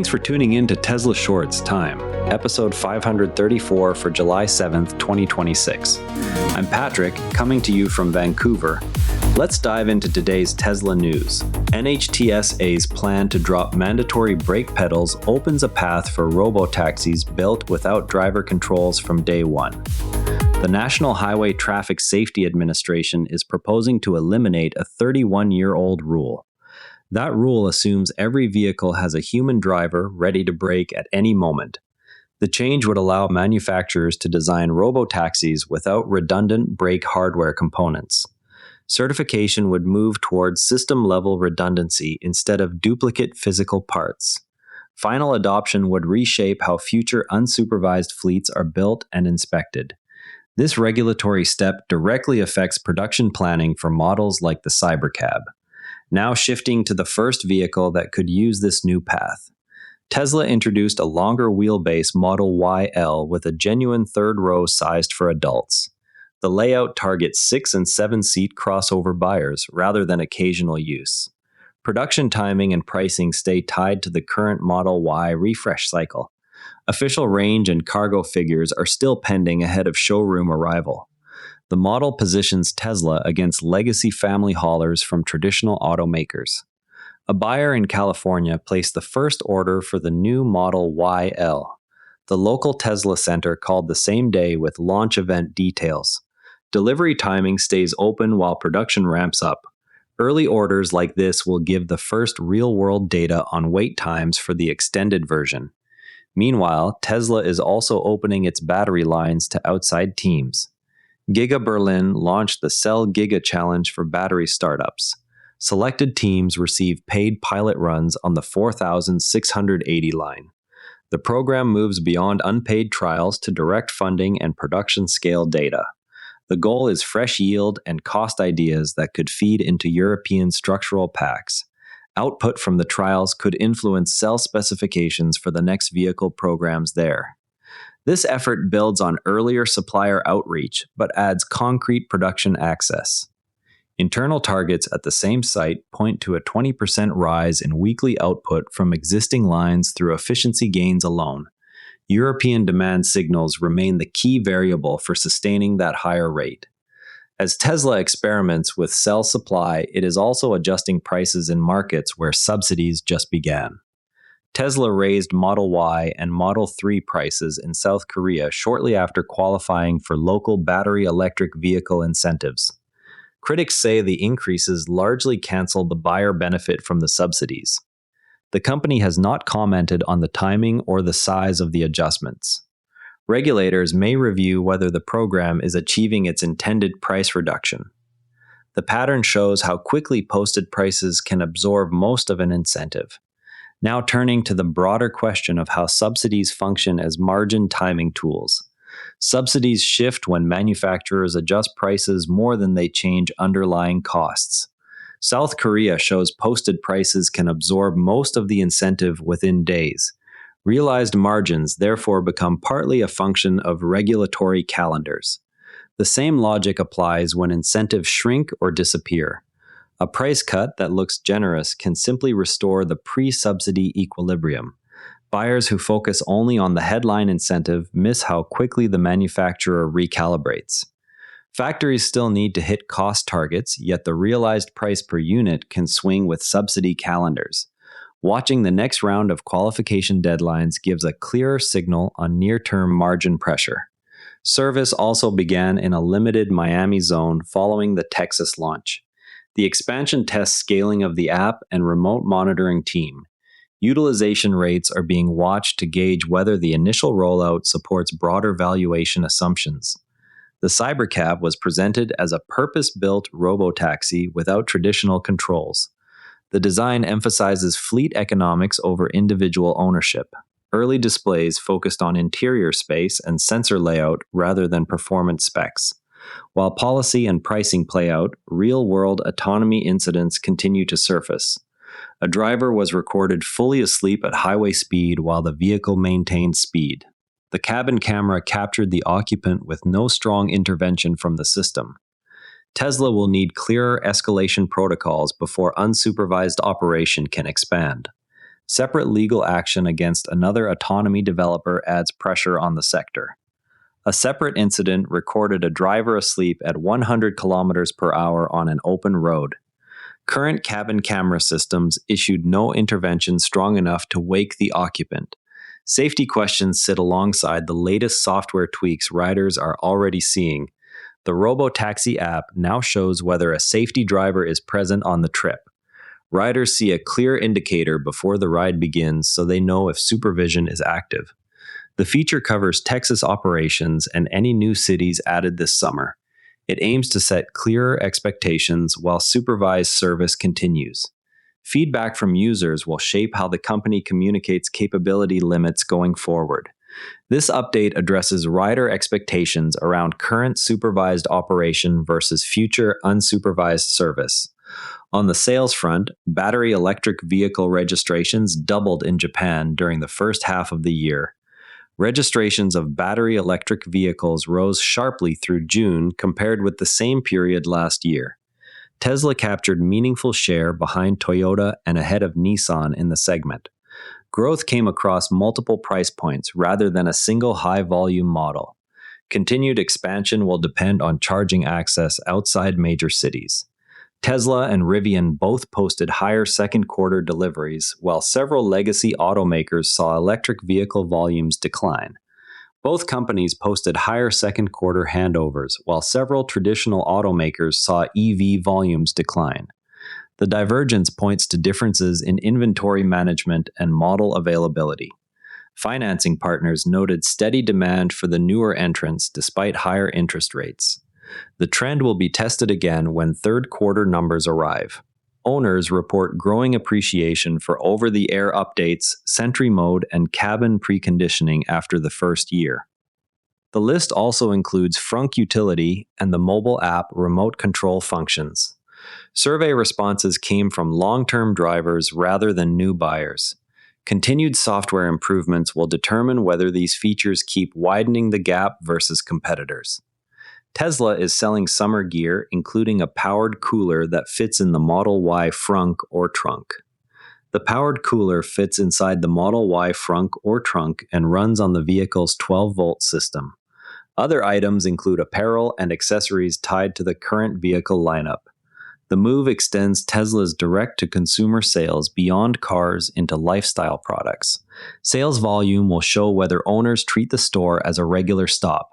Thanks for tuning in to Tesla Shorts Time, episode 534 for July 7th, 2026. I'm Patrick, coming to you from Vancouver. Let's dive into today's Tesla news. NHTSA's plan to drop mandatory brake pedals opens a path for robotaxis built without driver controls from day one. The National Highway Traffic Safety Administration is proposing to eliminate a 31-year-old rule. That rule assumes every vehicle has a human driver ready to brake at any moment. The change would allow manufacturers to design robotaxis without redundant brake hardware components. Certification would move towards system-level redundancy instead of duplicate physical parts. Final adoption would reshape how future unsupervised fleets are built and inspected. This regulatory step directly affects production planning for models like the Cybercab. Now shifting to the first vehicle that could use this new path. Tesla introduced a longer wheelbase Model YL with a genuine third row sized for adults. The layout targets 6 and 7 seat crossover buyers rather than occasional use. Production timing and pricing stay tied to the current Model Y refresh cycle. Official range and cargo figures are still pending ahead of showroom arrival. The model positions Tesla against legacy family haulers from traditional automakers. A buyer in California placed the first order for the new Model YL. The local Tesla center called the same day with launch event details. Delivery timing stays open while production ramps up. Early orders like this will give the first real-world data on wait times for the extended version. Meanwhile, Tesla is also opening its battery lines to outside teams. Giga Berlin launched the Cell Giga Challenge for battery startups. Selected teams receive paid pilot runs on the 4680 line. The program moves beyond unpaid trials to direct funding and production scale data. The goal is fresh yield and cost ideas that could feed into European structural packs. Output from the trials could influence cell specifications for the next vehicle programs there. This effort builds on earlier supplier outreach, but adds concrete production access. Internal targets at the same site point to a 20% rise in weekly output from existing lines through efficiency gains alone. European demand signals remain the key variable for sustaining that higher rate. As Tesla experiments with cell supply, it is also adjusting prices in markets where subsidies just began. Tesla raised Model Y and Model 3 prices in South Korea shortly after qualifying for local battery electric vehicle incentives. Critics say the increases largely canceled the buyer benefit from the subsidies. The company has not commented on the timing or the size of the adjustments. Regulators may review whether the program is achieving its intended price reduction. The pattern shows how quickly posted prices can absorb most of an incentive. Now turning to the broader question of how subsidies function as margin timing tools. Subsidies shift when manufacturers adjust prices more than they change underlying costs. South Korea shows posted prices can absorb most of the incentive within days. Realized margins therefore become partly a function of regulatory calendars. The same logic applies when incentives shrink or disappear. A price cut that looks generous can simply restore the pre-subsidy equilibrium. Buyers who focus only on the headline incentive miss how quickly the manufacturer recalibrates. Factories still need to hit cost targets, yet the realized price per unit can swing with subsidy calendars. Watching the next round of qualification deadlines gives a clearer signal on near-term margin pressure. Service also began in a limited Miami zone following the Texas launch. The expansion tests scaling of the app and remote monitoring team. Utilization rates are being watched to gauge whether the initial rollout supports broader valuation assumptions. The Cybercab was presented as a purpose-built robotaxi without traditional controls. The design emphasizes fleet economics over individual ownership. Early displays focused on interior space and sensor layout rather than performance specs. While policy and pricing play out, real-world autonomy incidents continue to surface. A driver was recorded fully asleep at highway speed while the vehicle maintained speed. The cabin camera captured the occupant with no strong intervention from the system. Tesla will need clearer escalation protocols before unsupervised operation can expand. Separate legal action against another autonomy developer adds pressure on the sector. A separate incident recorded a driver asleep at 100 kilometers per hour on an open road. Current cabin camera systems issued no intervention strong enough to wake the occupant. Safety questions sit alongside the latest software tweaks riders are already seeing. The robotaxi app now shows whether a safety driver is present on the trip. Riders see a clear indicator before the ride begins so they know if supervision is active. The feature covers Texas operations and any new cities added this summer. It aims to set clearer expectations while supervised service continues. Feedback from users will shape how the company communicates capability limits going forward. This update addresses rider expectations around current supervised operation versus future unsupervised service. On the sales front, battery electric vehicle registrations doubled in Japan during the first half of the year. Registrations of battery electric vehicles rose sharply through June compared with the same period last year. Tesla captured meaningful share behind Toyota and ahead of Nissan in the segment. Growth came across multiple price points rather than a single high-volume model. Continued expansion will depend on charging access outside major cities. Tesla and Rivian both posted higher second quarter deliveries, while several legacy automakers saw electric vehicle volumes decline. Both companies posted higher second quarter handovers, while several traditional automakers saw EV volumes decline. The divergence points to differences in inventory management and model availability. Financing partners noted steady demand for the newer entrants despite higher interest rates. The trend will be tested again when third quarter numbers arrive. Owners report growing appreciation for over-the-air updates, Sentry Mode, and cabin preconditioning after the first year. The list also includes Frunk Utility and the mobile app remote control functions. Survey responses came from long-term drivers rather than new buyers. Continued software improvements will determine whether these features keep widening the gap versus competitors. Tesla is selling summer gear, including a powered cooler that fits in the Model Y frunk or trunk. The powered cooler fits inside the Model Y frunk or trunk and runs on the vehicle's 12-volt system. Other items include apparel and accessories tied to the current vehicle lineup. The move extends Tesla's direct-to-consumer sales beyond cars into lifestyle products. Sales volume will show whether owners treat the store as a regular stop.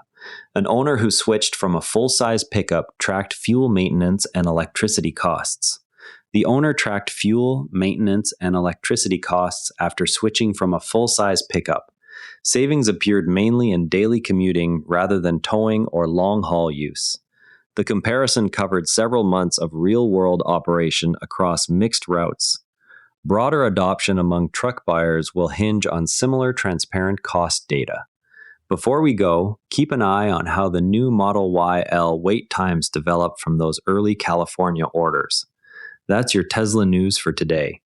An owner who switched from a full-size pickup tracked fuel maintenance and electricity costs. The owner tracked fuel, maintenance, and electricity costs after switching from a full-size pickup. Savings appeared mainly in daily commuting rather than towing or long-haul use. The comparison covered several months of real-world operation across mixed routes. Broader adoption among truck buyers will hinge on similar transparent cost data. Before we go, keep an eye on how the new Model Y/L wait times develop from those early California orders. That's your Tesla news for today.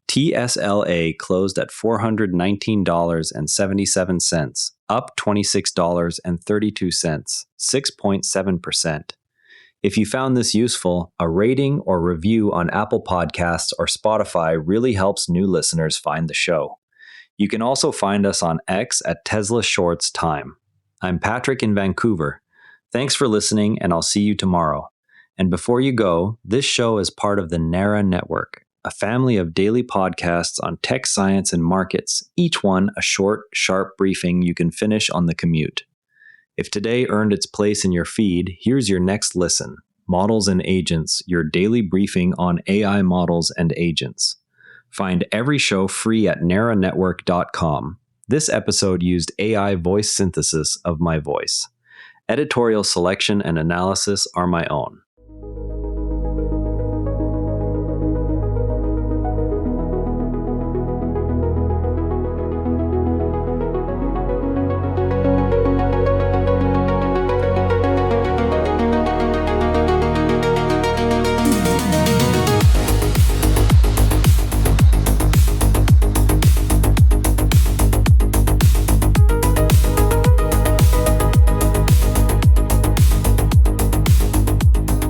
TSLA closed at $419.77, up $26.32, 6.7%. If you found this useful, a rating or review on Apple Podcasts or Spotify really helps new listeners find the show. You can also find us on X at Tesla Shorts Time. I'm Patrick in Vancouver. Thanks for listening, and I'll see you tomorrow. And before you go, this show is part of the NARA Network, a family of daily podcasts on tech, science, and markets, each one a short, sharp briefing you can finish on the commute. If today earned its place in your feed, here's your next listen. Models and Agents, your daily briefing on AI models and agents. Find every show free at naranetwork.com. This episode used AI voice synthesis of my voice. Editorial selection and analysis are my own.